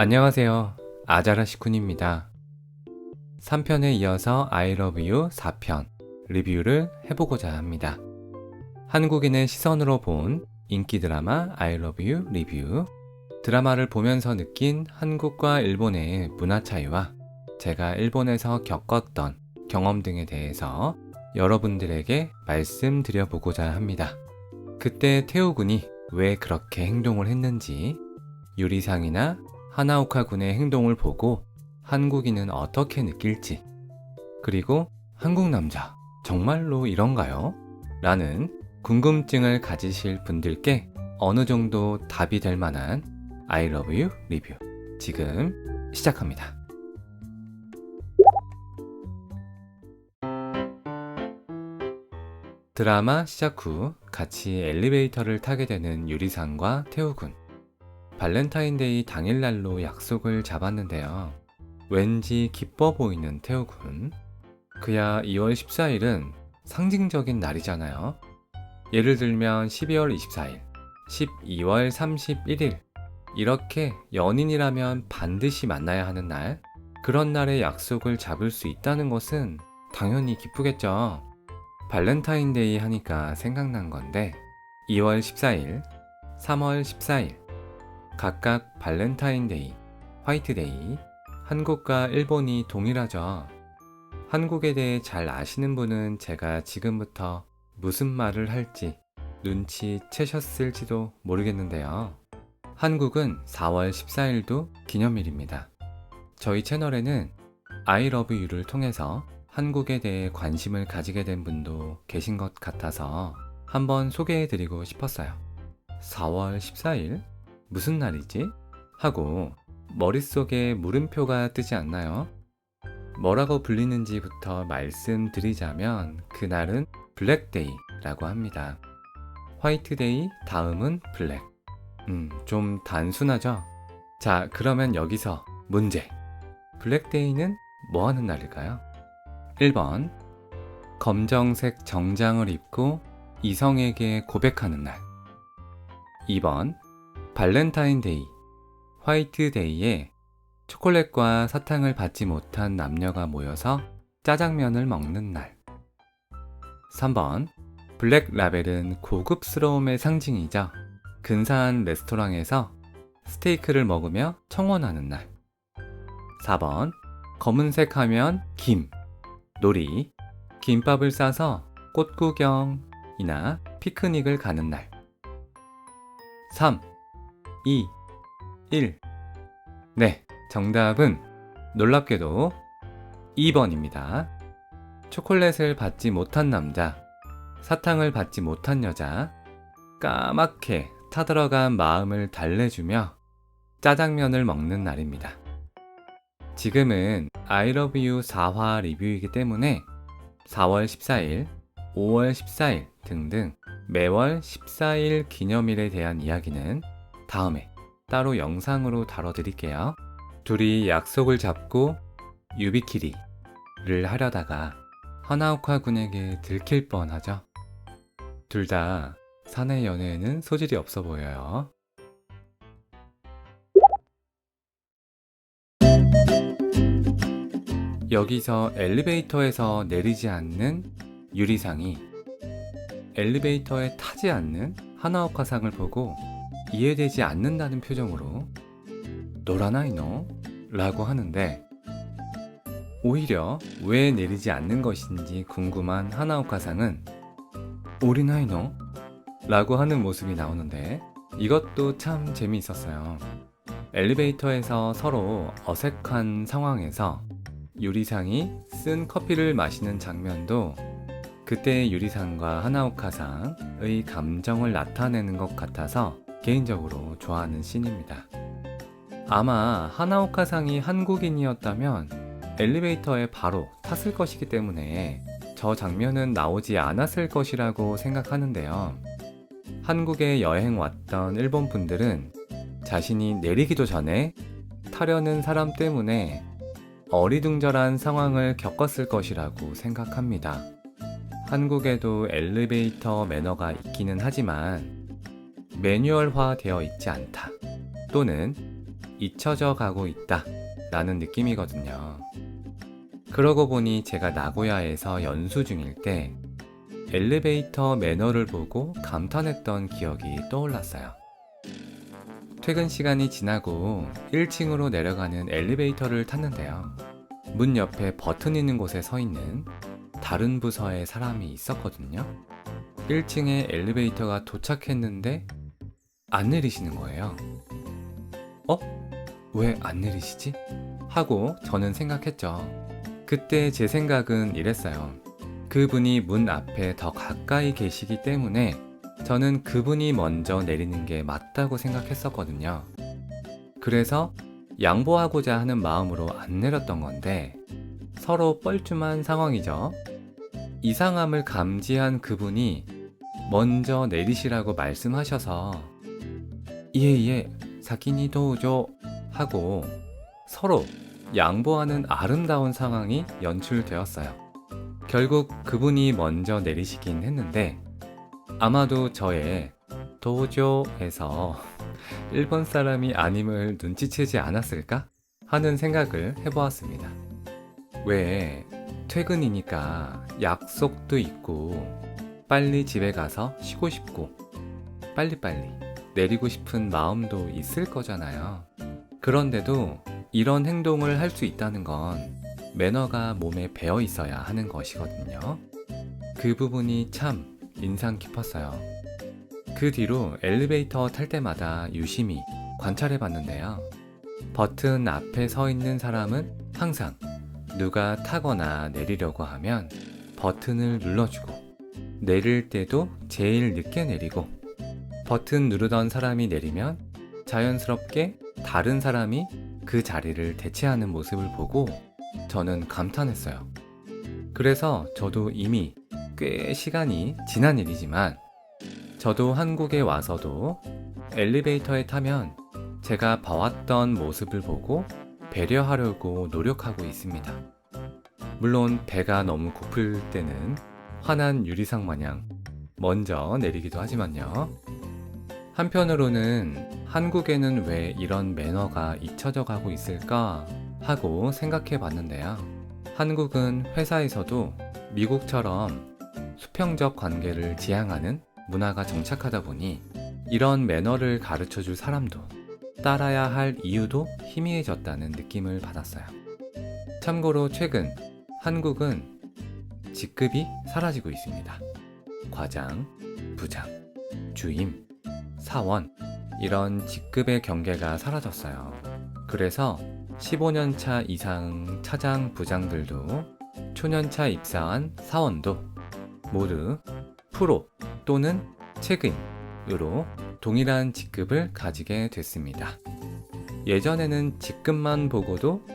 안녕하세요. 아자라시쿤입니다. 3편에 이어서 I love you 4편 리뷰를 해보고자 합니다. 한국인의 시선으로 본 인기 드라마 I love you 리뷰. 드라마를 보면서 느낀 한국과 일본의 문화 차이와 제가 일본에서 겪었던 경험 등에 대해서 여러분들에게 말씀드려보고자 합니다. 그때 태우군이 왜 그렇게 행동을 했는지, 유리상이나 하나오카 군의 행동을 보고 한국인은 어떻게 느낄지, 그리고 한국 남자 정말로 이런가요? 라는 궁금증을 가지실 분들께 어느 정도 답이 될 만한 I love you 리뷰 지금 시작합니다. 드라마 시작 후 같이 엘리베이터를 타게 되는 유리상과 태우군. 발렌타인데이 당일날로 약속을 잡았는데요. 왠지 기뻐 보이는 태우군. 그야 2월 14일은 상징적인 날이잖아요. 예를 들면 12월 24일, 12월 31일 이렇게 연인이라면 반드시 만나야 하는 날, 그런 날에 약속을 잡을 수 있다는 것은 당연히 기쁘겠죠. 발렌타인데이 하니까 생각난 건데 2월 14일, 3월 14일 각각 발렌타인데이, 화이트데이, 한국과 일본이 동일하죠. 한국에 대해 잘 아시는 분은 제가 지금부터 무슨 말을 할지 눈치채셨을지도 모르겠는데요. 한국은 4월 14일도 기념일입니다. 저희 채널에는 I love you를 통해서 한국에 대해 관심을 가지게 된 분도 계신 것 같아서 한번 소개해드리고 싶었어요. 4월 14일? 무슨 날이지? 하고 머릿속에 물음표가 뜨지 않나요? 뭐라고 불리는지부터 말씀드리자면 그날은 블랙데이라고 합니다. 화이트데이 다음은 블랙. 좀 단순하죠? 자, 그러면 여기서 문제. 블랙데이는 뭐 하는 날일까요? 1번 검정색 정장을 입고 이성에게 고백하는 날. 2번 발렌타인데이, 화이트데이에 초콜릿과 사탕을 받지 못한 남녀가 모여서 짜장면을 먹는 날. 3번 블랙라벨은 고급스러움의 상징이자 근사한 레스토랑에서 스테이크를 먹으며 청혼하는 날. 4번 검은색 하면 김, 놀이, 김밥을 싸서 꽃구경이나 피크닉을 가는 날. 3, 2, 1. 네, 정답은 놀랍게도 2번입니다. 초콜릿을 받지 못한 남자, 사탕을 받지 못한 여자, 까맣게 타들어간 마음을 달래주며 짜장면을 먹는 날입니다. 지금은 I love you 4화 리뷰이기 때문에 4월 14일, 5월 14일 등등 매월 14일 기념일에 대한 이야기는 다음에 따로 영상으로 다뤄드릴게요. 둘이 약속을 잡고 유비키리를 하려다가 하나오카 군에게 들킬 뻔하죠. 둘 다 사내 연애에는 소질이 없어 보여요. 여기서 엘리베이터에서 내리지 않는 유리상이 엘리베이터에 타지 않는 하나오카상을 보고 이해되지 않는다는 표정으로 노라나이노? 라고 하는데, 오히려 왜 내리지 않는 것인지 궁금한 하나오카상은 오리나이노? 라고 하는 모습이 나오는데 이것도 참 재미있었어요. 엘리베이터에서 서로 어색한 상황에서 유리상이 쓴 커피를 마시는 장면도 그때 유리상과 하나오카상의 감정을 나타내는 것 같아서 개인적으로 좋아하는 씬입니다. 아마 하나오카상이 한국인이었다면 엘리베이터에 바로 탔을 것이기 때문에 저 장면은 나오지 않았을 것이라고 생각하는데요. 한국에 여행 왔던 일본 분들은 자신이 내리기도 전에 타려는 사람 때문에 어리둥절한 상황을 겪었을 것이라고 생각합니다. 한국에도 엘리베이터 매너가 있기는 하지만 매뉴얼화 되어 있지 않다, 또는 잊혀져 가고 있다 라는 느낌이거든요. 그러고 보니 제가 나고야에서 연수 중일 때 엘리베이터 매너를 보고 감탄했던 기억이 떠올랐어요. 퇴근 시간이 지나고 1층으로 내려가는 엘리베이터를 탔는데요. 문 옆에 버튼 있는 곳에 서 있는 다른 부서의 사람이 있었거든요. 1층에 엘리베이터가 도착했는데 안 내리시는 거예요. 왜 안 내리시지? 하고 저는 생각했죠. 그때 제 생각은 이랬어요. 그분이 문 앞에 더 가까이 계시기 때문에 저는 그분이 먼저 내리는 게 맞다고 생각했었거든요. 그래서 양보하고자 하는 마음으로 안 내렸던 건데 서로 뻘쭘한 상황이죠. 이상함을 감지한 그분이 먼저 내리시라고 말씀하셔서 예, 사키니 도우죠 하고 서로 양보하는 아름다운 상황이 연출되었어요. 결국 그분이 먼저 내리시긴 했는데 아마도 저의 도우죠에서 일본 사람이 아님을 눈치채지 않았을까 하는 생각을 해보았습니다. 왜 퇴근이니까 약속도 있고 빨리 집에 가서 쉬고 싶고 빨리빨리 내리고 싶은 마음도 있을 거잖아요. 그런데도 이런 행동을 할 수 있다는 건 매너가 몸에 배어 있어야 하는 것이거든요. 그 부분이 참 인상 깊었어요. 그 뒤로 엘리베이터 탈 때마다 유심히 관찰해 봤는데요. 버튼 앞에 서 있는 사람은 항상 누가 타거나 내리려고 하면 버튼을 눌러주고 내릴 때도 제일 늦게 내리고 버튼 누르던 사람이 내리면 자연스럽게 다른 사람이 그 자리를 대체하는 모습을 보고 저는 감탄했어요. 그래서 저도 이미 꽤 시간이 지난 일이지만 저도 한국에 와서도 엘리베이터에 타면 제가 봐왔던 모습을 보고 배려하려고 노력하고 있습니다. 물론 배가 너무 고플 때는 환한 유리상 마냥 먼저 내리기도 하지만요. 한편으로는 한국에는 왜 이런 매너가 잊혀져 가고 있을까 하고 생각해 봤는데요. 한국은 회사에서도 미국처럼 수평적 관계를 지향하는 문화가 정착하다 보니 이런 매너를 가르쳐 줄 사람도 따라야 할 이유도 희미해졌다는 느낌을 받았어요. 참고로 최근 한국은 직급이 사라지고 있습니다. 과장, 부장, 주임, 사원 이런 직급의 경계가 사라졌어요. 그래서 15년차 이상 차장, 부장들도 초년차 입사한 사원도 모두 프로 또는 책임으로 동일한 직급을 가지게 됐습니다. 예전에는 직급만 보고도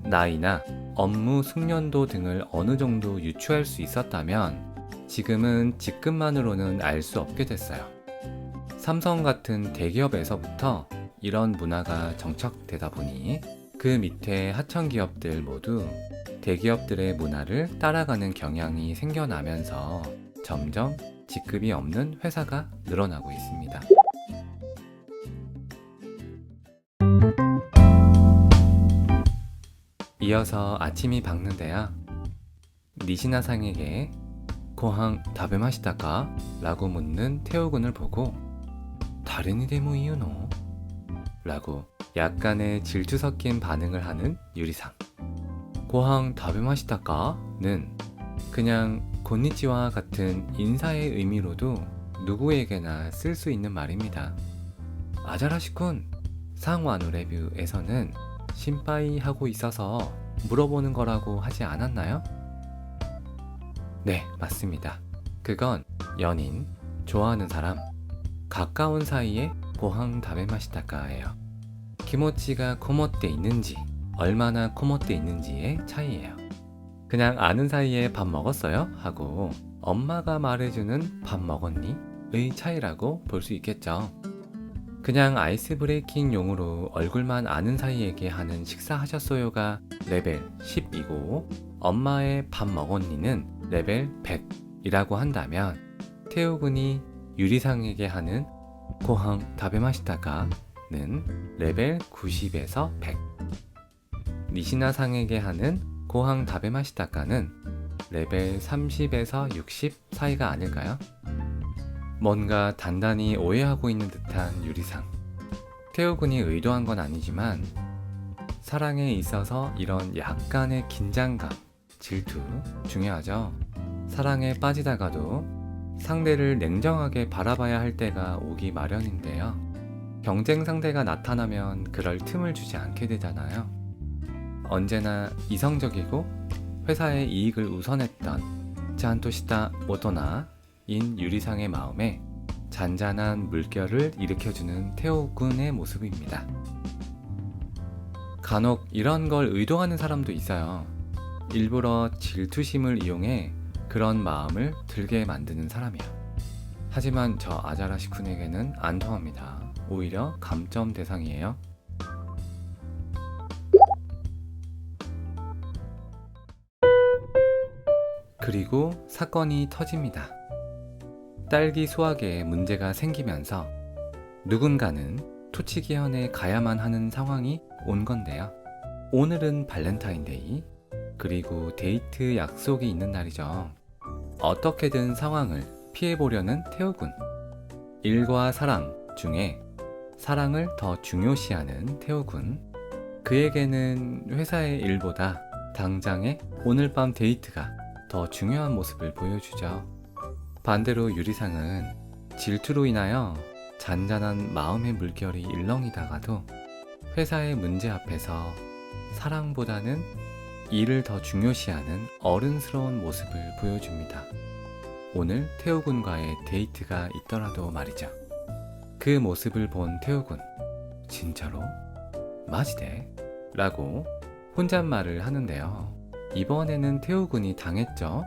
나이나 업무 숙련도 등을 어느 정도 유추할 수 있었다면 지금은 직급만으로는 알 수 없게 됐어요. 삼성 같은 대기업에서부터 이런 문화가 정착되다 보니 그 밑에 하청 기업들 모두 대기업들의 문화를 따라가는 경향이 생겨나면서 점점 직급이 없는 회사가 늘어나고 있습니다. 이어서 아침이 밝는데요. 니시나상에게 고항 다베마시다까? 라고 묻는 태우군을 보고 다른이 데모 이유노? 라고 약간의 질투 섞인 반응을 하는 유리상. 고항 다베마시다까? 는 그냥 곤니치와 같은 인사의 의미로도 누구에게나 쓸 수 있는 말입니다. 아자라시군 상완우 레뷰에서는 심빠이 하고 있어서 물어보는 거라고 하지 않았나요? 네, 맞습니다. 그건 연인, 좋아하는 사람, 가까운 사이에 고항 다베마시다까예요. 키모치가 코모떼 있는지, 얼마나 코모떼 있는지의 차이예요. 그냥 아는 사이에 밥 먹었어요? 하고 엄마가 말해주는 밥 먹었니? 의 차이라고 볼 수 있겠죠. 그냥 아이스 브레이킹 용으로 얼굴만 아는 사이에게 하는 식사하셨어요가 레벨 10이고 엄마의 밥 먹었니는 레벨 100이라고 한다면 태우군이 유리상에게 하는 고항 다베마시다가 레벨 90에서 100. 니시나상에게 하는 고항 다베마시타카는 레벨 30에서 60 사이가 아닐까요? 뭔가 단단히 오해하고 있는 듯한 유리상. 태우군이 의도한 건 아니지만 사랑에 있어서 이런 약간의 긴장감, 질투 중요하죠. 사랑에 빠지다가도 상대를 냉정하게 바라봐야 할 때가 오기 마련인데요. 경쟁 상대가 나타나면 그럴 틈을 주지 않게 되잖아요. 언제나 이성적이고 회사의 이익을 우선했던 짠토시타 오토나인 유리상의 마음에 잔잔한 물결을 일으켜주는 태호군의 모습입니다. 간혹 이런 걸 의도하는 사람도 있어요. 일부러 질투심을 이용해 그런 마음을 들게 만드는 사람이야. 하지만 저 아자라시쿤에게는 안 통합니다. 오히려 감점 대상이에요. 그리고 사건이 터집니다. 딸기 수확에 문제가 생기면서 누군가는 토치기현에 가야만 하는 상황이 온 건데요. 오늘은 발렌타인데이, 그리고 데이트 약속이 있는 날이죠. 어떻게든 상황을 피해보려는 태우군. 일과 사랑 중에 사랑을 더 중요시하는 태우군. 그에게는 회사의 일보다 당장의 오늘 밤 데이트가 더 중요한 모습을 보여주죠. 반대로 유리상은 질투로 인하여 잔잔한 마음의 물결이 일렁이다가도 회사의 문제 앞에서 사랑보다는 일을 더 중요시하는 어른스러운 모습을 보여줍니다. 오늘 태우군과의 데이트가 있더라도 말이죠. 그 모습을 본 태우군, 진짜로? 마지대? 라고 혼잣말을 하는데요. 이번에는 태우군이 당했죠.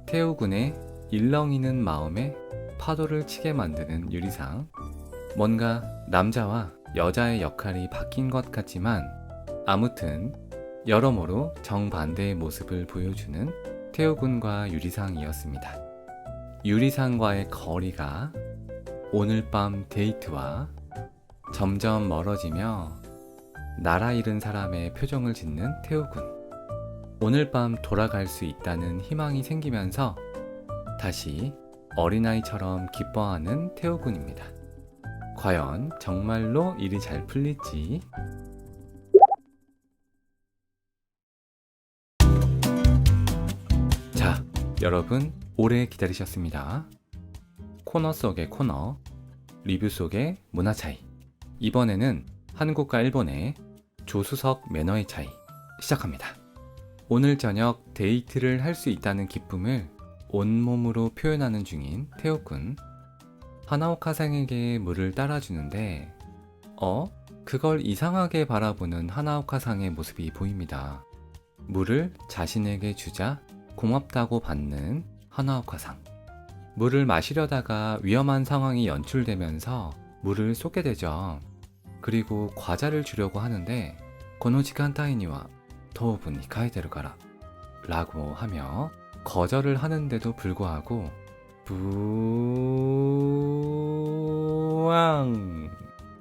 태우군의 일렁이는 마음에 파도를 치게 만드는 유리상. 뭔가 남자와 여자의 역할이 바뀐 것 같지만 아무튼 여러모로 정반대의 모습을 보여주는 태우군과 유리상이었습니다. 유리상과의 거리가 오늘 밤 데이트와 점점 멀어지며 나라 잃은 사람의 표정을 짓는 태우군. 오늘 밤 돌아갈 수 있다는 희망이 생기면서 다시 어린아이처럼 기뻐하는 태우군입니다. 과연 정말로 일이 잘 풀릴지. 자, 여러분 오래 기다리셨습니다. 코너 속의 코너, 리뷰 속의 문화 차이. 이번에는 한국과 일본의 조수석 매너의 차이 시작합니다. 오늘 저녁 데이트를 할 수 있다는 기쁨을 온몸으로 표현하는 중인 태호군. 하나오카상에게 물을 따라주는데 그걸 이상하게 바라보는 하나오카상의 모습이 보입니다. 물을 자신에게 주자 고맙다고 받는 하나오카상. 물을 마시려다가 위험한 상황이 연출되면서 물을 쏟게 되죠. 그리고 과자를 주려고 하는데 고노지칸타이니와 토분이 카이데르가라 라고 하며 거절을 하는데도 불구하고 부왕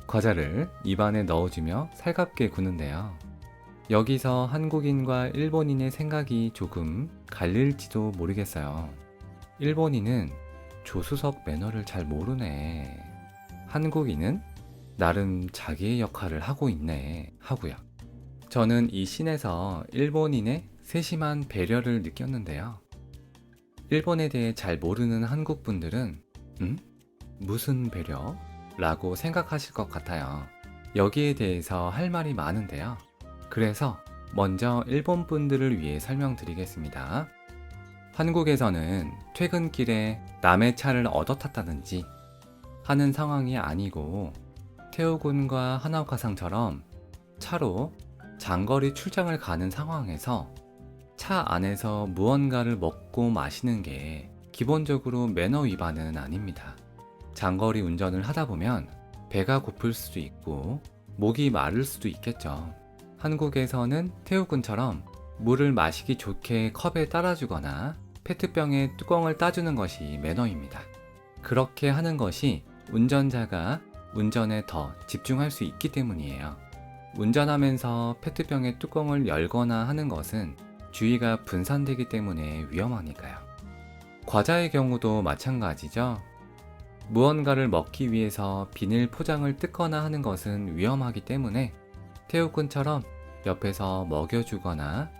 과자를 입안에 넣어주며 살갑게 구는데요. 여기서 한국인과 일본인의 생각이 조금 갈릴지도 모르겠어요. 일본인은 조수석 매너를 잘 모르네. 한국인은 나름 자기의 역할을 하고 있네 하고요. 저는 이 씬에서 일본인의 세심한 배려를 느꼈는데요. 일본에 대해 잘 모르는 한국 분들은 무슨 배려? 라고 생각하실 것 같아요. 여기에 대해서 할 말이 많은데요. 그래서 먼저 일본 분들을 위해 설명드리겠습니다. 한국에서는 퇴근길에 남의 차를 얻어 탔다든지 하는 상황이 아니고 태호군과 하나오카상처럼 차로 장거리 출장을 가는 상황에서 차 안에서 무언가를 먹고 마시는 게 기본적으로 매너 위반은 아닙니다. 장거리 운전을 하다 보면 배가 고플 수도 있고 목이 마를 수도 있겠죠. 한국에서는 태우군처럼 물을 마시기 좋게 컵에 따라주거나 페트병에 뚜껑을 따주는 것이 매너입니다. 그렇게 하는 것이 운전자가 운전에 더 집중할 수 있기 때문이에요. 운전하면서 페트병의 뚜껑을 열거나 하는 것은 주의가 분산되기 때문에 위험하니까요. 과자의 경우도 마찬가지죠. 무언가를 먹기 위해서 비닐 포장을 뜯거나 하는 것은 위험하기 때문에 태우군처럼 옆에서 먹여주거나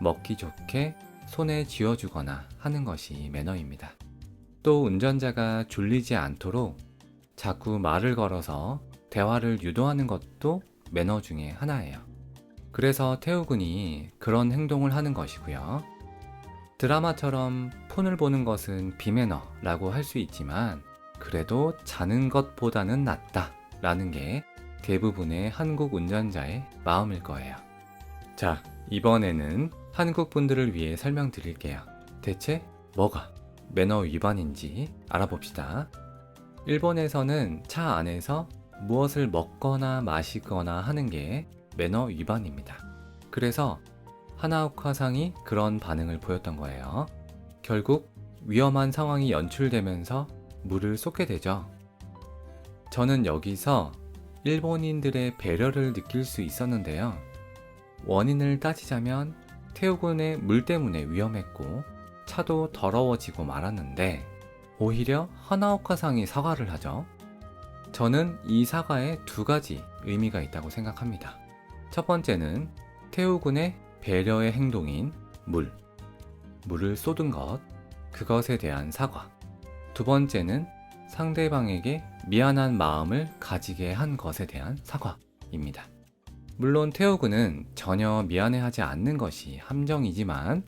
먹기 좋게 손에 쥐어주거나 하는 것이 매너입니다. 또 운전자가 졸리지 않도록 자꾸 말을 걸어서 대화를 유도하는 것도 매너 중에 하나예요. 그래서 태우군이 그런 행동을 하는 것이고요. 드라마처럼 폰을 보는 것은 비매너라고 할 수 있지만 그래도 자는 것보다는 낫다 라는 게 대부분의 한국 운전자의 마음일 거예요. 자, 이번에는 한국 분들을 위해 설명드릴게요. 대체 뭐가 매너 위반인지 알아봅시다. 일본에서는 차 안에서 무엇을 먹거나 마시거나 하는 게 매너 위반입니다. 그래서 하나오카상이 그런 반응을 보였던 거예요. 결국 위험한 상황이 연출되면서 물을 쏟게 되죠. 저는 여기서 일본인들의 배려를 느낄 수 있었는데요. 원인을 따지자면 태우군의 물 때문에 위험했고 차도 더러워지고 말았는데 오히려 하나오카상이 사과를 하죠. 저는 이 사과에 두 가지 의미가 있다고 생각합니다. 첫 번째는 태우군의 배려의 행동인 물을 쏟은 것, 그것에 대한 사과. 두 번째는 상대방에게 미안한 마음을 가지게 한 것에 대한 사과입니다. 물론 태우군은 전혀 미안해하지 않는 것이 함정이지만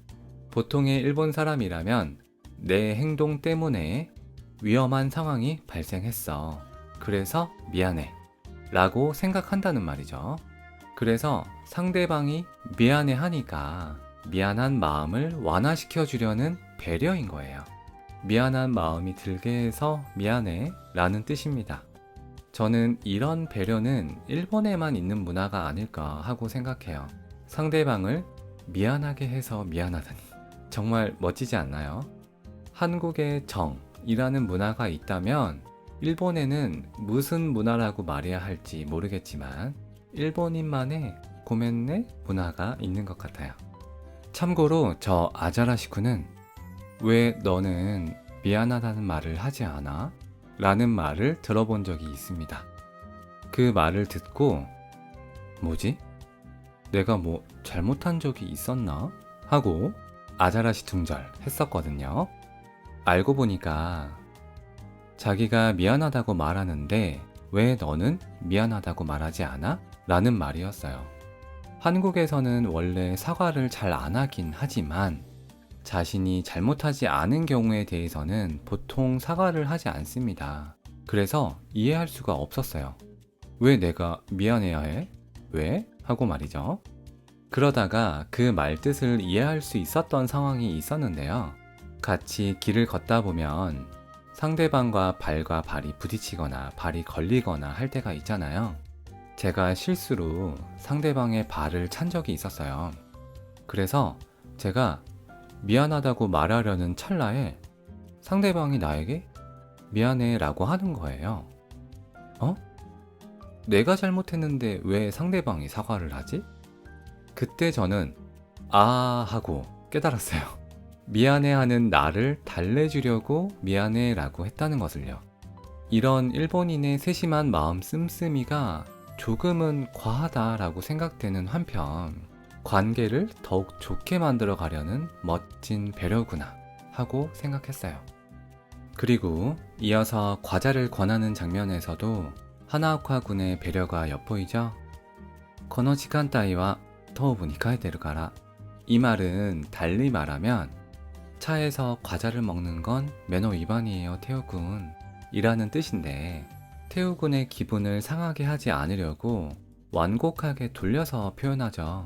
보통의 일본 사람이라면 내 행동 때문에 위험한 상황이 발생했어. 그래서 미안해 라고 생각한다는 말이죠. 그래서 상대방이 미안해 하니까 미안한 마음을 완화시켜 주려는 배려인 거예요. 미안한 마음이 들게 해서 미안해 라는 뜻입니다. 저는 이런 배려는 일본에만 있는 문화가 아닐까 하고 생각해요. 상대방을 미안하게 해서 미안하다니. 정말 멋지지 않나요? 한국에 정이라는 문화가 있다면 일본에는 무슨 문화라고 말해야 할지 모르겠지만 일본인만의 고멘네 문화가 있는 것 같아요. 참고로 저 아자라시쿠는 왜 너는 미안하다는 말을 하지 않아? 라는 말을 들어본 적이 있습니다. 그 말을 듣고 뭐지? 내가 뭐 잘못한 적이 있었나? 하고 아자라시 둥절 했었거든요. 알고 보니까 자기가 미안하다고 말하는데 왜 너는 미안하다고 말하지 않아? 라는 말이었어요. 한국에서는 원래 사과를 잘 안 하긴 하지만 자신이 잘못하지 않은 경우에 대해서는 보통 사과를 하지 않습니다. 그래서 이해할 수가 없었어요. 왜 내가 미안해야 해? 왜? 하고 말이죠. 그러다가 그 말뜻을 이해할 수 있었던 상황이 있었는데요. 같이 길을 걷다 보면 상대방과 발과 발이 부딪히거나 발이 걸리거나 할 때가 있잖아요. 제가 실수로 상대방의 발을 찬 적이 있었어요. 그래서 제가 미안하다고 말하려는 찰나에 상대방이 나에게 미안해 라고 하는 거예요. 내가 잘못했는데 왜 상대방이 사과를 하지? 그때 저는 하고 깨달았어요. 미안해하는 나를 달래주려고 미안해 라고 했다는 것을요. 이런 일본인의 세심한 마음 씀씀이가 조금은 과하다라고 생각되는 한편 관계를 더욱 좋게 만들어 가려는 멋진 배려구나 하고 생각했어요. 그리고 이어서 과자를 권하는 장면에서도 하나오카 군의 배려가 엿보이죠? この時間帯は東部に帰ってるから. 이 말은 달리 말하면 차에서 과자를 먹는 건 매너 위반이에요, 태우군 이라는 뜻인데 태우군의 기분을 상하게 하지 않으려고 완곡하게 돌려서 표현하죠.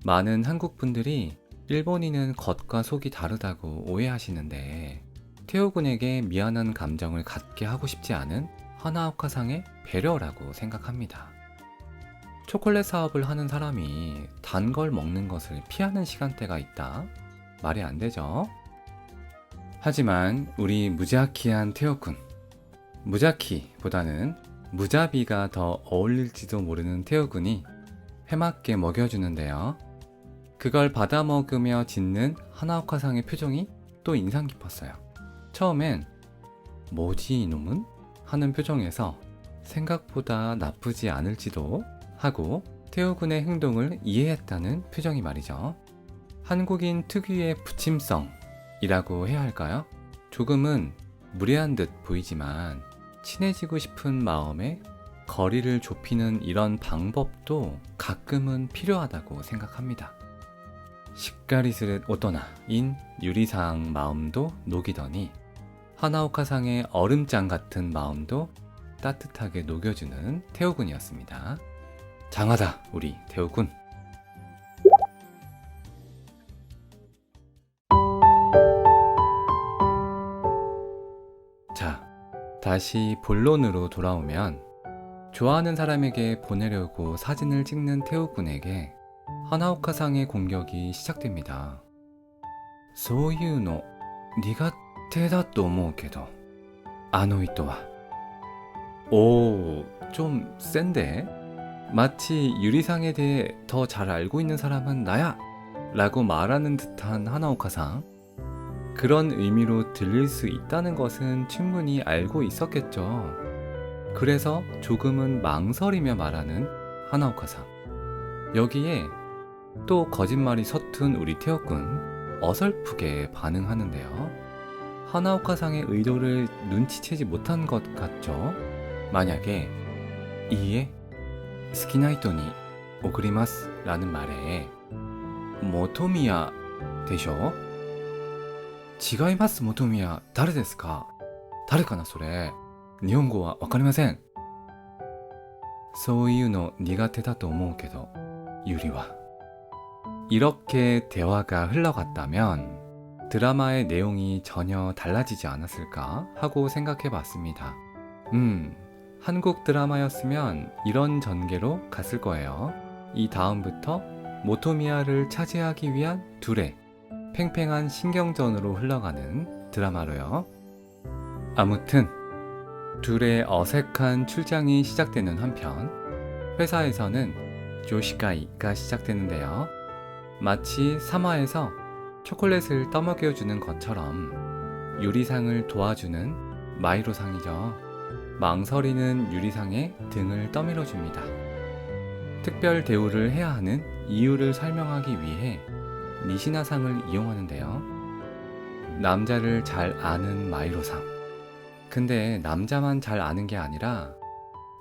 많은 한국 분들이 일본인은 겉과 속이 다르다고 오해하시는데 태우군에게 미안한 감정을 갖게 하고 싶지 않은 하나오카상의 배려라고 생각합니다. 초콜릿 사업을 하는 사람이 단 걸 먹는 것을 피하는 시간대가 있다? 말이 안 되죠. 하지만 우리 무자키한 태오군, 무자키보다는 무자비가 더 어울릴지도 모르는 태우군이 해맞게 먹여주는데요. 그걸 받아 먹으며 짓는 하나오카상의 표정이 또 인상 깊었어요. 처음엔 뭐지 이놈은? 하는 표정에서 생각보다 나쁘지 않을지도 하고 태우군의 행동을 이해했다는 표정이 말이죠. 한국인 특유의 부침성이라고 해야 할까요? 조금은 무례한 듯 보이지만 친해지고 싶은 마음에 거리를 좁히는 이런 방법도 가끔은 필요하다고 생각합니다. 시까리스렛 오토나인 유리상 마음도 녹이더니 하나오카상의 얼음장 같은 마음도 따뜻하게 녹여주는 태우군이었습니다. 장하다 우리 태우군. 자, 다시 본론으로 돌아오면 좋아하는 사람에게 보내려고 사진을 찍는 태우군에게 하나오카상의 공격이 시작됩니다. そういうの苦手だと思うけどあの人は 오, 좀 센데? 마치 유리상에 대해 더 잘 알고 있는 사람은 나야! 라고 말하는 듯한 하나오카상. 그런 의미로 들릴 수 있다는 것은 충분히 알고 있었겠죠. 그래서 조금은 망설이며 말하는 하나오카상. 여기에 또 거짓말이 서툰 우리 태호군 어설프게 반응하는데요. 하나오카상의 의도를 눈치채지 못한 것 같죠? 만약에 이에 스키나이토니 오그리마스 라는 말에 모토미야 되쇼? 違います モトミヤ誰ですか誰かなそれ日本語はわかりませんそういうの苦手だと思うけど유리は 이렇게 대화가 흘러갔다면 드라마의 내용이 전혀 달라지지 않았을까 하고 생각해 봤습니다. 한국 드라마였으면 이런 전개로 갔을 거예요. 이 다음부터 모토미야를 차지하기 위한 둘의 팽팽한 신경전으로 흘러가는 드라마로요. 아무튼 둘의 어색한 출장이 시작되는 한편 회사에서는 조시카이가 시작되는데요. 마치 3화에서 초콜릿을 떠먹여주는 것처럼 유리상을 도와주는 마이로상이죠. 망설이는 유리상의 등을 떠밀어줍니다. 특별 대우를 해야 하는 이유를 설명하기 위해 니시나상을 이용하는데요. 남자를 잘 아는 마이로상. 근데 남자만 잘 아는 게 아니라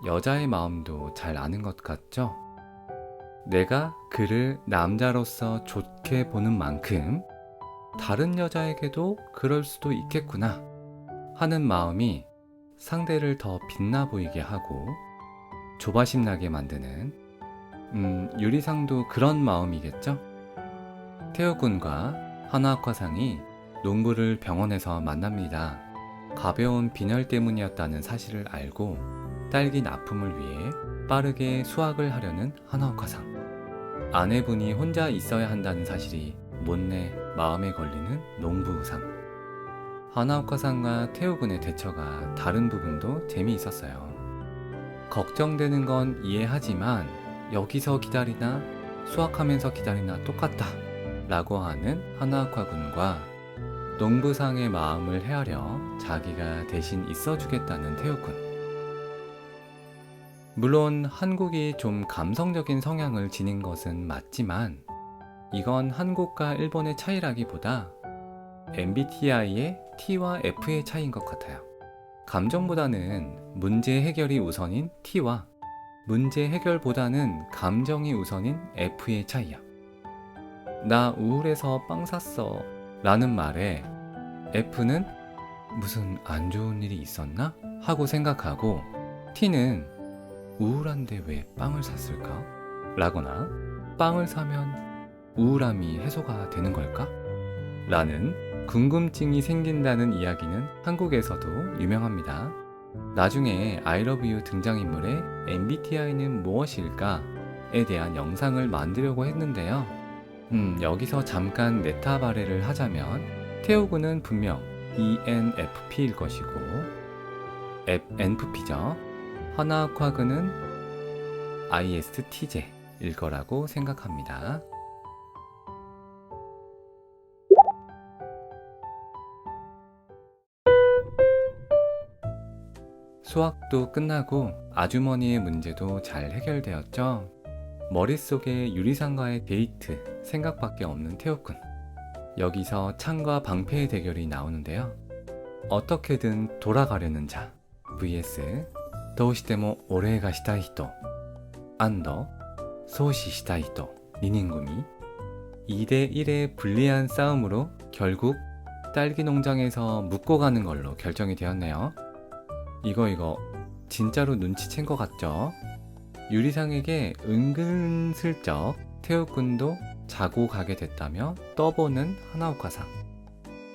여자의 마음도 잘 아는 것 같죠? 내가 그를 남자로서 좋게 보는 만큼 다른 여자에게도 그럴 수도 있겠구나 하는 마음이 상대를 더 빛나 보이게 하고 조바심 나게 만드는 유리상도 그런 마음이겠죠? 태호군과 하나오카상이 농부를 병원에서 만납니다. 가벼운 빈혈 때문이었다는 사실을 알고 딸기 납품을 위해 빠르게 수확을 하려는 하나오카상. 아내분이 혼자 있어야 한다는 사실이 못내 마음에 걸리는 농부상. 하나오카상과 태호군의 대처가 다른 부분도 재미있었어요. 걱정되는 건 이해하지만 여기서 기다리나 수확하면서 기다리나 똑같다 라고 하는 하나오카군과 농부상의 마음을 헤아려 자기가 대신 있어주겠다는 태호군. 물론 한국이 좀 감성적인 성향을 지닌 것은 맞지만 이건 한국과 일본의 차이라기보다 MBTI의 T와 F의 차이인 것 같아요. 감정보다는 문제 해결이 우선인 T와 문제 해결보다는 감정이 우선인 F의 차이야. 나 우울해서 빵 샀어 라는 말에 F는 무슨 안 좋은 일이 있었나? 하고 생각하고 T는 우울한데 왜 빵을 샀을까? 라거나 빵을 사면 우울함이 해소가 되는 걸까? 라는 궁금증이 생긴다는 이야기는 한국에서도 유명합니다. 나중에 I love you 등장인물의 MBTI는 무엇일까에 대한 영상을 만들려고 했는데요. 여기서 잠깐 네타바레를 하자면 태호군은 분명 ENFP일 것이고 NFP죠. 하나오카그는 ISTJ일 거라고 생각합니다. 수학도 끝나고 아주머니의 문제도 잘 해결되었죠. 머릿속에 유리상과의 데이트 생각밖에 없는 태호군. 여기서 창과 방패의 대결이 나오는데요. 어떻게든 돌아가려는 자 vs どうしてもお礼がしたい人相思したい人 2인組 2대1의 불리한 싸움으로 결국 딸기 농장에서 묵고 가는 걸로 결정이 되었네요. 이거 진짜로 눈치챈 것 같죠? 유리상에게 은근슬쩍 태호군도 자고 가게 됐다며 떠보는 하나오카상.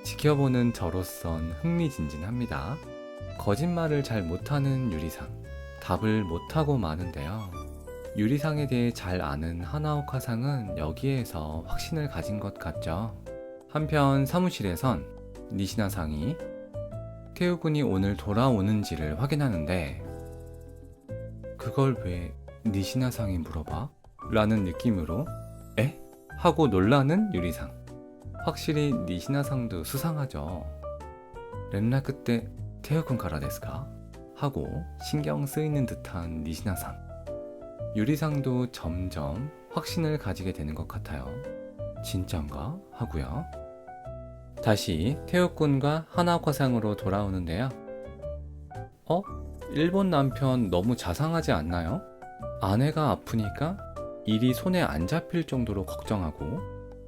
지켜보는 저로선 흥미진진합니다. 거짓말을 잘 못하는 유리상. 답을 못하고 마는데요. 유리상에 대해 잘 아는 하나오카상은 여기에서 확신을 가진 것 같죠. 한편 사무실에선 니시나상이 태호군이 오늘 돌아오는지를 확인하는데 그걸 왜 니시나상이 물어봐? 라는 느낌으로 에? 하고 놀라는 유리상. 확실히 니시나상도 수상하죠. 렌라크 때 태호군 가라 데스까? 하고 신경 쓰이는 듯한 니시나상. 유리상도 점점 확신을 가지게 되는 것 같아요. 진짠가? 하고요. 다시 태호군과 하나오카상으로 돌아오는데요. 일본 남편 너무 자상하지 않나요? 아내가 아프니까 일이 손에 안 잡힐 정도로 걱정하고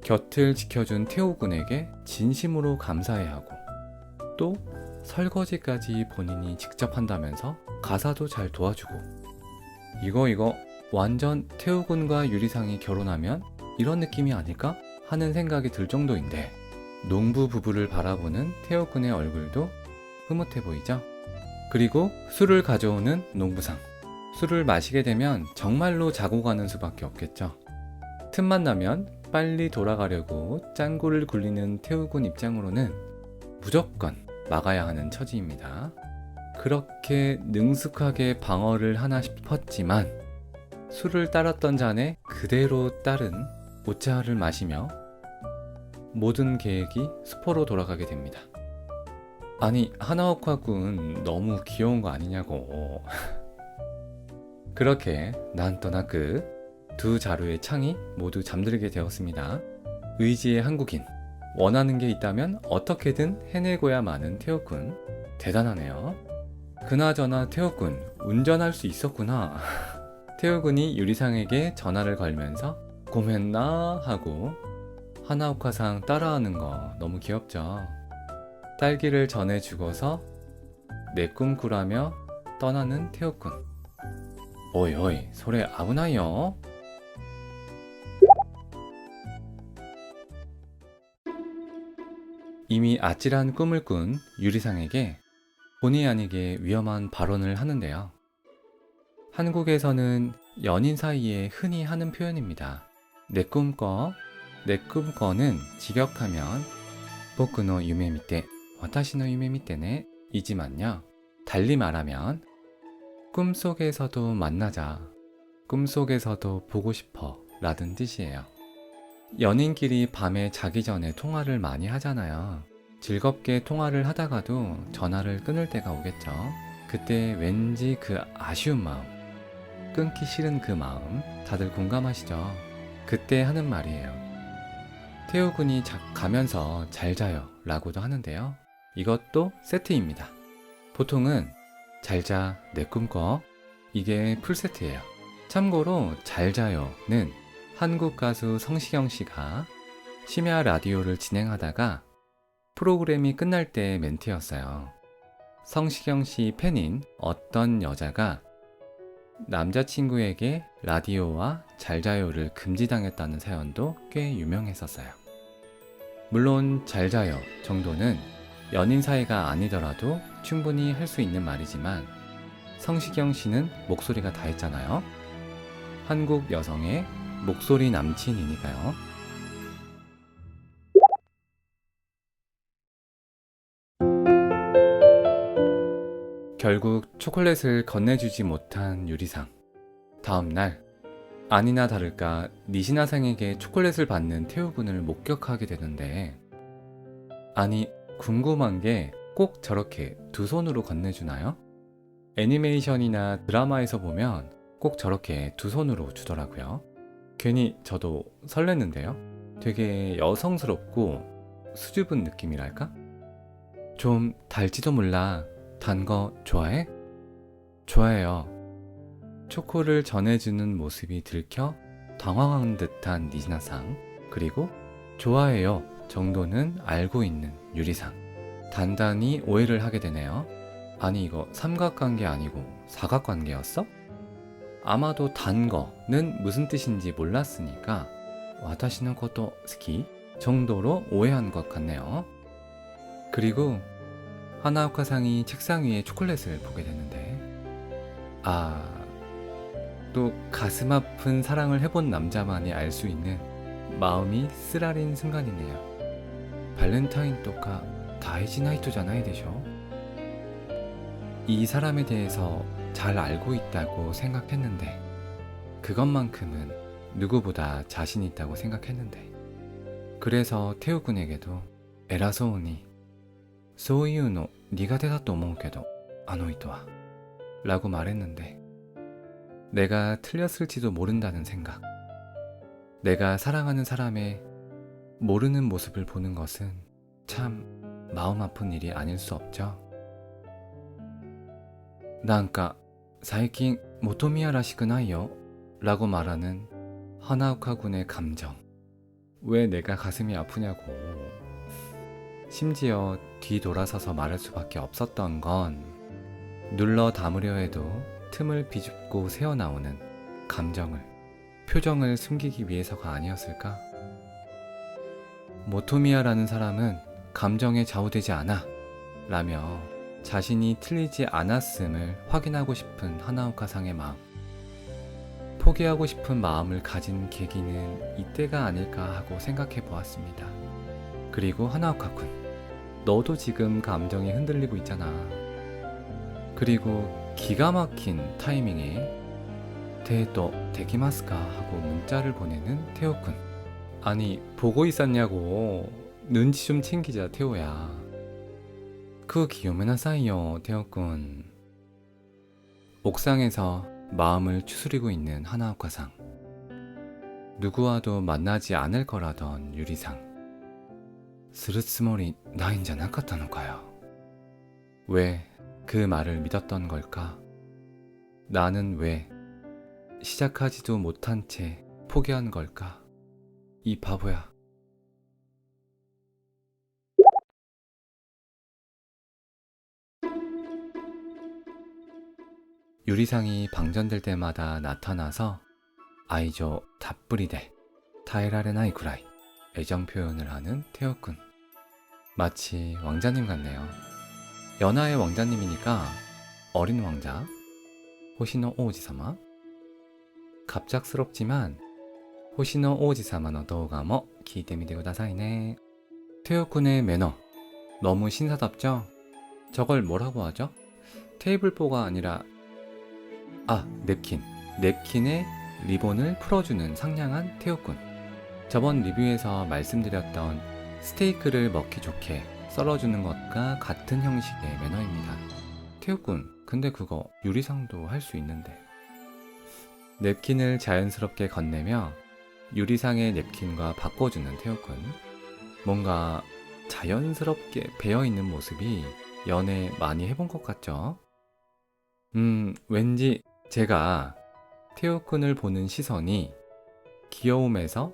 곁을 지켜준 태호군에게 진심으로 감사해야 하고 또 설거지까지 본인이 직접 한다면서 가사도 잘 도와주고 이거 완전 태호군과 유리상이 결혼하면 이런 느낌이 아닐까 하는 생각이 들 정도인데 농부 부부를 바라보는 태호군의 얼굴도 흐뭇해 보이죠? 그리고 술을 가져오는 농부상. 술을 마시게 되면 정말로 자고 가는 수밖에 없겠죠. 틈만 나면 빨리 돌아가려고 짱구를 굴리는 태호군 입장으로는 무조건 막아야 하는 처지입니다. 그렇게 능숙하게 방어를 하나 싶었지만 술을 따랐던 잔에 그대로 따른 오차를 마시며 모든 계획이 수포로 돌아가게 됩니다. 아니 하나오카군 너무 귀여운 거 아니냐고. 그렇게 난또나그 두 자루의 창이 모두 잠들게 되었습니다. 의지의 한국인. 원하는 게 있다면 어떻게든 해내고야 마는 태호군. 대단하네요. 그나저나 태호군 운전할 수 있었구나. 태호군이 유리상에게 전화를 걸면서 고멘나 하고 하나오카상 따라하는 거 너무 귀엽죠. 딸기를 전해주고서 내 꿈 꾸라며 떠나는 태호군. 오이 소리 아브나요. 이미 아찔한 꿈을 꾼 유리상에게 본의 아니게 위험한 발언을 하는데요. 한국에서는 연인 사이에 흔히 하는 표현입니다. 내 꿈꿔는 직역하면 보쿠노 유메 미테, 와타시노 유메 미테네 이지만요. 달리 말하면 꿈속에서도 만나자, 꿈속에서도 보고 싶어 라는 뜻이에요. 연인끼리 밤에 자기 전에 통화를 많이 하잖아요. 즐겁게 통화를 하다가도 전화를 끊을 때가 오겠죠. 그때 왠지 그 아쉬운 마음, 끊기 싫은 그 마음 다들 공감하시죠? 그때 하는 말이에요. 태호군이 가면서 잘 자요 라고도 하는데요. 이것도 세트입니다. 보통은 잘자 내 꿈꿔 이게 풀세트예요. 참고로 잘 자요는 한국 가수 성시경 씨가 심야 라디오를 진행하다가 프로그램이 끝날 때 멘트였어요. 성시경 씨 팬인 어떤 여자가 남자친구에게 라디오와 잘자요를 금지당했다는 사연도 꽤 유명했었어요. 물론 잘자요 정도는 연인 사이가 아니더라도 충분히 할 수 있는 말이지만 성시경 씨는 목소리가 다 했잖아요. 한국 여성의 목소리 남친이니까요. 결국 초콜릿을 건네주지 못한 유리상. 다음날 아니나 다를까 니시나상에게 초콜릿을 받는 태우군을 목격하게 되는데, 아니 궁금한 게 꼭 저렇게 두 손으로 건네주나요? 애니메이션이나 드라마에서 보면 꼭 저렇게 두 손으로 주더라고요. 괜히 저도 설렜는데요. 되게 여성스럽고 수줍은 느낌이랄까? 좀 달지도 몰라. 단 거 좋아해? 좋아해요. 초코를 전해주는 모습이 들켜 당황한 듯한 니시나상, 그리고 좋아해요 정도는 알고 있는 유리상. 단단히 오해를 하게 되네요. 아니 이거 삼각관계 아니고 사각관계였어? 아마도 단 거는 무슨 뜻인지 몰랐으니까 와타시노 코토 스키 정도로 오해한 것 같네요. 그리고 하나오카상이 책상 위에 초콜릿을 보게 되는데, 또 가슴 아픈 사랑을 해본 남자만이 알 수 있는 마음이 쓰라린 순간이네요. 발렌타인 또가 다이지 나이토잖아요 되죠. 이 사람에 대해서 잘 알고 있다고 생각했는데, 그것만큼은 누구보다 자신 있다고 생각했는데, 그래서 태우군에게도 에라소우니 소이유노 니가테다 또思うけどあの人は라고 말했는데, 내가 틀렸을지도 모른다는 생각. 내가 사랑하는 사람의 모르는 모습을 보는 것은 참 마음 아픈 일이 아닐 수 없죠. 난가 사이킨 모토미야 라시쿠나이요 라고 말하는 하나오카군의 감정. 왜 내가 가슴이 아프냐고. 심지어 뒤돌아서서 말할 수밖에 없었던 건 눌러 담으려 해도 틈을 비집고 새어나오는 감정을, 표정을 숨기기 위해서가 아니었을까? 모토미야라는 사람은 감정에 좌우되지 않아 라며 자신이 틀리지 않았음을 확인하고 싶은 하나오카상의 마음. 포기하고 싶은 마음을 가진 계기는 이때가 아닐까 하고 생각해 보았습니다. 그리고 하나오카군, 너도 지금 감정이 흔들리고 있잖아. 그리고 기가 막힌 타이밍에 데이토 되기마스까 하고 문자를 보내는 태호군. 아니 보고 있었냐고. 눈치 좀 챙기자 태호야. 그 기요메나사이요 태호군. 옥상에서 마음을 추스리고 있는 하나오카상. 누구와도 만나지 않을 거라던 유리상. するつもりないんじゃなかったのかよ. 왜 그 말을 믿었던 걸까? 나는 왜 시작하지도 못한 채 포기한 걸까? 이 바보야. 유리상이 방전될 때마다 나타나서 아이조 다뿌리데 타에라레나이 구라이 애정 표현을 하는 태호군. 마치 왕자님 같네요. 연하의 왕자님이니까 어린 왕자 호시노 오우지사마. 갑작스럽지만 호시노 오우지사마의動画も 聞いてみてくださいね. 태호군의 매너 너무 신사답죠? 저걸 뭐라고 하죠? 테이블보가 아니라 냅킨. 냅킨에 리본을 풀어주는 상냥한 태호군. 저번 리뷰에서 말씀드렸던 스테이크를 먹기 좋게 썰어주는 것과 같은 형식의 매너입니다. 태호군, 근데 그거 유리상도 할 수 있는데. 냅킨을 자연스럽게 건네며 유리상의 냅킨과 바꿔주는 태호군. 뭔가 자연스럽게 배어있는 모습이 연애 많이 해본 것 같죠? 왠지 제가 태호군을 보는 시선이 귀여움에서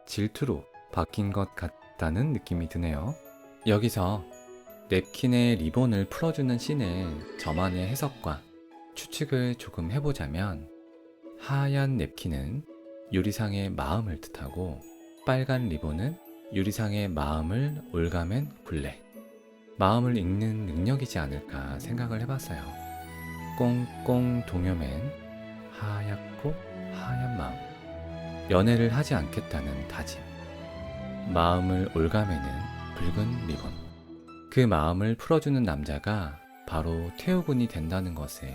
질투로 바뀐 것 같다는 느낌이 드네요. 여기서 냅킨의 리본을 풀어주는 씬의 저만의 해석과 추측을 조금 해보자면, 하얀 냅킨은 유리상의 마음을 뜻하고 빨간 리본은 유리상의 마음을 올가맨 굴레, 마음을 읽는 능력이지 않을까 생각을 해봤어요. 꽁꽁 동요맨 하얗고 하얀 마음, 연애를 하지 않겠다는 다짐, 마음을 올가매는 붉은 리본. 그 마음을 풀어주는 남자가 바로 태우군이 된다는 것을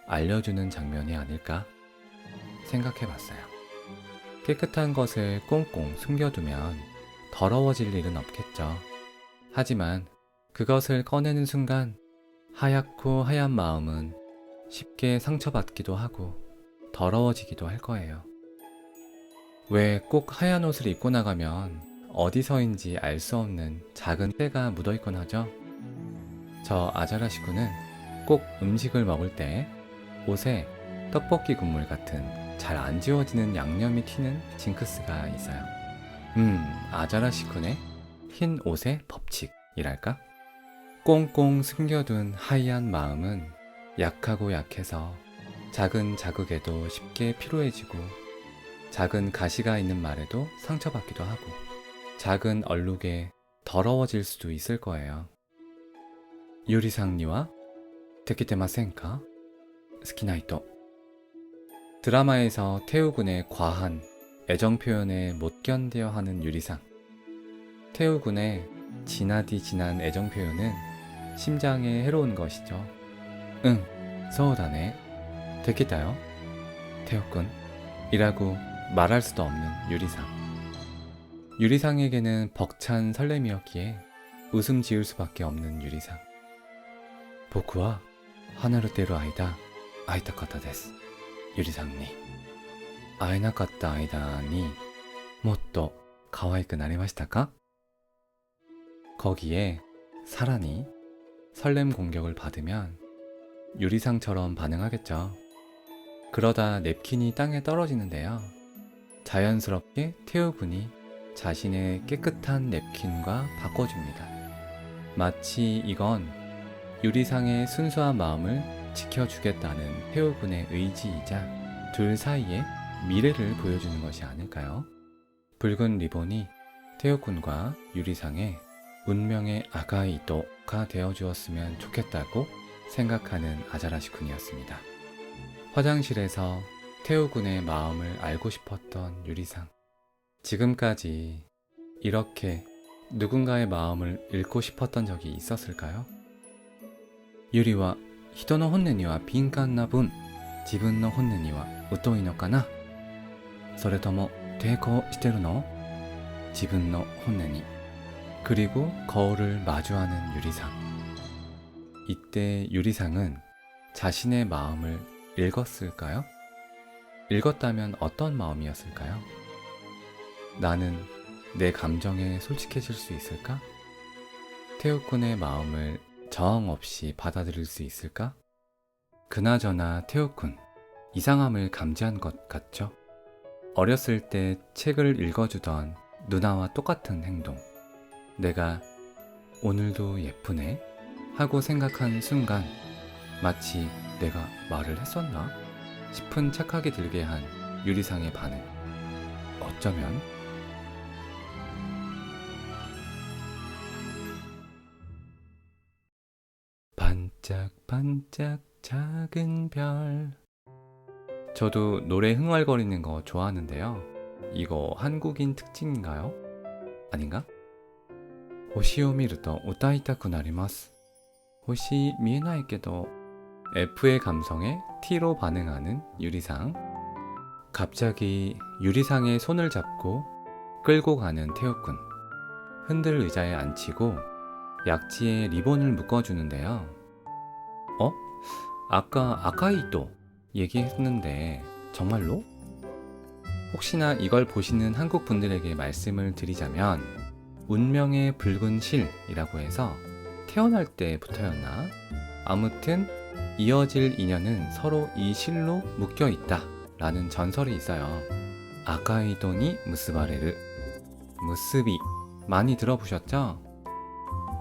알려주는 장면이 아닐까 생각해 봤어요. 깨끗한 것을 꽁꽁 숨겨두면 더러워질 일은 없겠죠. 하지만 그것을 꺼내는 순간 하얗고 하얀 마음은 쉽게 상처받기도 하고 더러워지기도 할 거예요. 왜 꼭 하얀 옷을 입고 나가면 어디서인지 알 수 없는 작은 때가 묻어있곤 하죠? 저 아자라시쿠는 꼭 음식을 먹을 때 옷에 떡볶이 국물 같은 잘 안 지워지는 양념이 튀는 징크스가 있어요. 아자라시쿠의 흰 옷의 법칙이랄까? 꽁꽁 숨겨둔 하얀 마음은 약하고 약해서 작은 자극에도 쉽게 피로해지고 작은 가시가 있는 말에도 상처받기도 하고 작은 얼룩에 더러워질 수도 있을 거예요. 유리상니와 데키테마센까? 스키나이토. 드라마에서 태우군의 과한 애정 표현에 못 견뎌 하는 유리상. 태우군의 진하디 진한 애정 표현은 심장에 해로운 것이죠. 응, 소우다네. 데키타요. 태우군. 이라고 말할 수도 없는 유리상. 유리상에게는 벅찬 설렘이었기에 웃음 지을 수밖에 없는 유리상. 보쿠와 하나르테루 아이다 아이타카타 데스. 유리상니. 아에나카타 아이다니 모토 가와이쿠 나리마시타까? 거기에 사란이 설렘 공격을 받으면 유리상처럼 반응하겠죠. 그러다 냅킨이 땅에 떨어지는데요. 자연스럽게 태우군이 자신의 깨끗한 냅킨과 바꿔줍니다. 마치 이건 유리상의 순수한 마음을 지켜주겠다는 태우군의 의지이자 둘 사이의 미래를 보여주는 것이 아닐까요? 붉은 리본이 태우군과 유리상의 운명의 아가이도가 되어주었으면 좋겠다고 생각하는 아자라시군이었습니다. 화장실에서 태우군의 마음을 알고 싶었던 유리상. 지금까지 이렇게 누군가의 마음을 읽고 싶었던 적이 있었을까요? 유리와 人の本音には敏感な分、自分の本音には疎いのかな？それとも抵抗してるの？自分の本音に。그리고 거울을 마주하는 유리상. 이때 유리상은 자신의 마음을 읽었을까요? 읽었다면 어떤 마음이었을까요? 나는 내 감정에 솔직해질 수 있을까? 태우군의 마음을 저항 없이 받아들일 수 있을까? 그나저나 태우군, 이상함을 감지한 것 같죠? 어렸을 때 책을 읽어주던 누나와 똑같은 행동. 내가 오늘도 예쁘네? 하고 생각한 순간 마치 내가 말을 했었나? 싶은 착각이 들게 한 유리상의 반응. 어쩌면 반짝반짝 작은 별. 저도 노래 흥얼거리는 거 좋아하는데요. 이거 한국인 특징인가요? 아닌가? 호시を見ると歌いたくなります. 호시 見えないけど F의 감성에 T로 반응하는 유리상. 갑자기 유리상의 손을 잡고 끌고 가는 태우군. 흔들 의자에 앉히고 약지에 리본을 묶어주는데요. 아까 아카이도 얘기했는데 정말로? 혹시나 이걸 보시는 한국 분들에게 말씀을 드리자면 운명의 붉은 실이라고 해서 태어날 때부터였나? 아무튼 이어질 인연은 서로 이 실로 묶여 있다 라는 전설이 있어요. 아카이도니 무스바레르. 무스비 많이 들어보셨죠?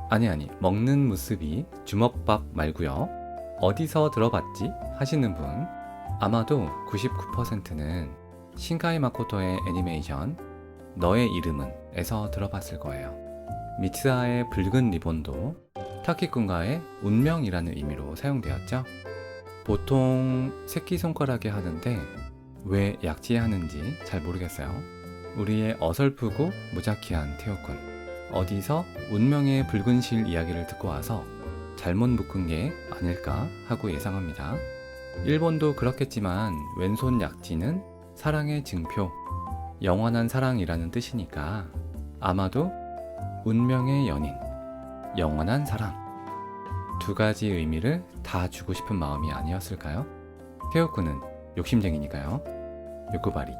아니 먹는 무스비 주먹밥 말고요. 어디서 들어봤지? 하시는 분 아마도 99%는 신카이 마코토의 애니메이션 너의 이름은 에서 들어봤을 거예요. 미츠아의 붉은 리본도 타키군가의 운명이라는 의미로 사용되었죠. 보통 새끼손가락에 하는데 왜 약지에 하는지 잘 모르겠어요. 우리의 어설프고 무자키한 태오군. 어디서 운명의 붉은 실 이야기를 듣고 와서 잘못 묶은 게 아닐까 하고 예상합니다. 일본도 그렇겠지만 왼손 약지는 사랑의 증표, 영원한 사랑이라는 뜻이니까 아마도 운명의 연인, 영원한 사랑 두 가지 의미를 다 주고 싶은 마음이 아니었을까요? 태오쿠는 욕심쟁이니까요. 욕구발이.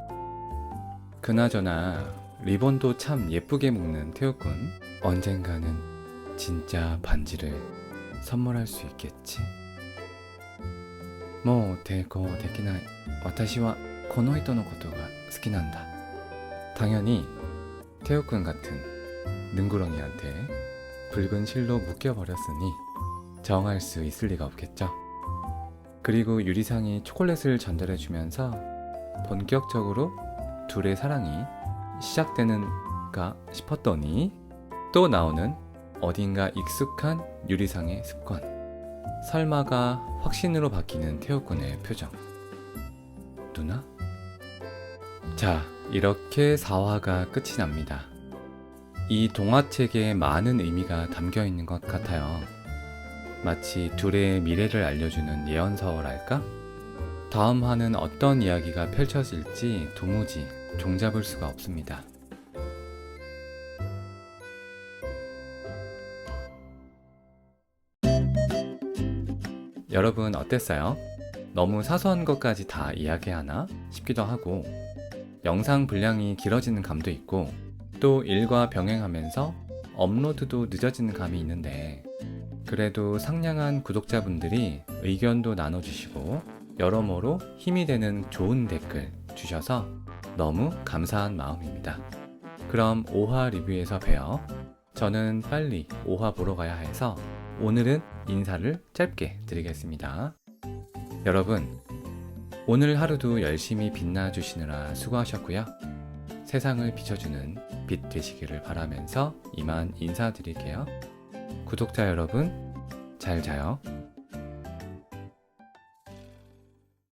그나저나 리본도 참 예쁘게 묶는 태오군. 언젠가는 진짜 반지를 선물할 수 있겠지? 뭐抵抗 できない 私はこの人のことが好きなんだ. 당연히 태오군 같은 능구렁이한테 붉은 실로 묶여버렸으니 정할 수 있을 리가 없겠죠. 그리고 유리상이 초콜릿을 전달해주면서 본격적으로 둘의 사랑이 시작되는가 싶었더니 또 나오는 어딘가 익숙한 유리상의 습관. 설마가 확신으로 바뀌는 태오군의 표정. 누나? 자, 이렇게 4화가 끝이 납니다. 이 동화책에 많은 의미가 담겨 있는 것 같아요. 마치 둘의 미래를 알려주는 예언서랄까? 다음 화는 어떤 이야기가 펼쳐질지 도무지 종잡을 수가 없습니다. 여러분 어땠어요? 너무 사소한 것까지 다 이야기하나 싶기도 하고 영상 분량이 길어지는 감도 있고 또 일과 병행하면서 업로드도 늦어지는 감이 있는데 그래도 상냥한 구독자분들이 의견도 나눠주시고 여러모로 힘이 되는 좋은 댓글 주셔서 너무 감사한 마음입니다. 그럼 5화 리뷰에서 봬요. 저는 빨리 5화 보러 가야 해서 오늘은 인사를 짧게 드리겠습니다. 여러분, 오늘 하루도 열심히 빛나주시느라 수고하셨고요. 세상을 비춰주는 빛 되시기를 바라면서 이만 인사드릴게요. 구독자 여러분, 잘 자요.